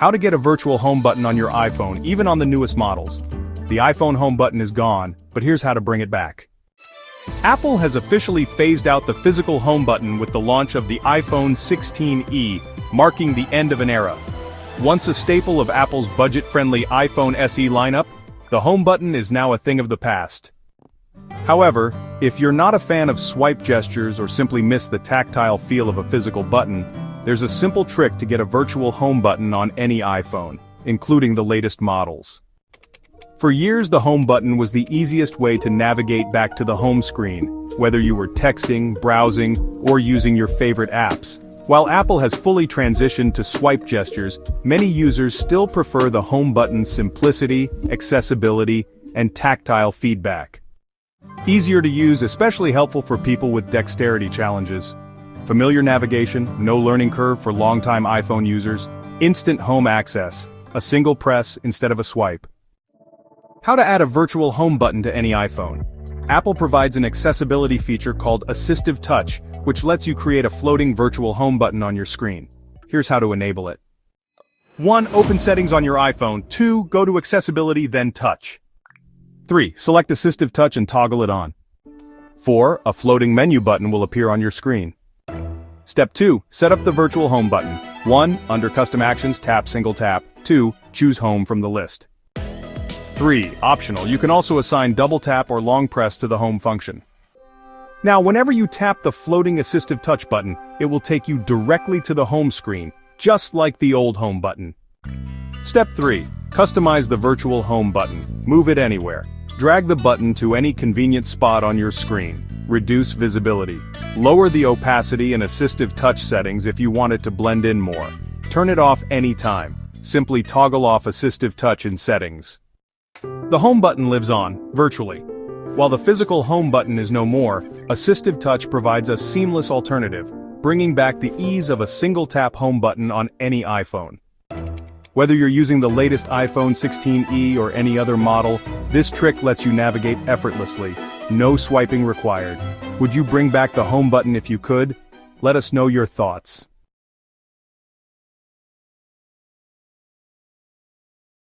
How to get a virtual home button on your iPhone, even on the newest models. The iPhone home button is gone, but here's how to bring it back. Apple has officially phased out the physical home button with the launch of the iPhone 16e, marking the end of an era. Once a staple of Apple's budget-friendly iPhone SE lineup, the home button is now a thing of the past. However, if you're not a fan of swipe gestures or simply miss the tactile feel of a physical button, there's a simple trick to get a virtual home button on any iPhone, including the latest models. For years, the home button was the easiest way to navigate back to the home screen, whether you were texting, browsing, or using your favorite apps. While Apple has fully transitioned to swipe gestures, many users still prefer the home button's simplicity, accessibility, and tactile feedback. Easier to use, especially helpful for people with dexterity challenges. Familiar navigation, no learning curve for longtime iPhone users. Instant home access, a single press instead of a swipe. How to add a virtual home button to any iPhone. Apple provides an accessibility feature called AssistiveTouch, which lets you create a floating virtual home button on your screen. Here's how to enable it. 1. Open Settings on your iPhone. 2. Go to Accessibility, then Touch. 3. Select AssistiveTouch and toggle it on. 4. A floating menu button will appear on your screen. Step 2. Set up the virtual home button. 1. Under Custom Actions, tap Single Tap. 2. Choose Home from the list. 3. Optional, you can also assign double tap or long press to the home function. Now, whenever you tap the floating AssistiveTouch button, it will take you directly to the home screen, just like the old home button. Step 3. Customize the virtual home button. Move it anywhere. Drag the button to any convenient spot on your screen. Reduce visibility. Lower the opacity and AssistiveTouch settings if you want it to blend in more. Turn it off anytime. Simply toggle off AssistiveTouch in Settings. The home button lives on, virtually. While the physical home button is no more, AssistiveTouch provides a seamless alternative, bringing back the ease of a single-tap home button on any iPhone. Whether you're using the latest iPhone 16e or any other model, this trick lets you navigate effortlessly. No swiping required. Would you bring back the home button if you could? Let us know your thoughts.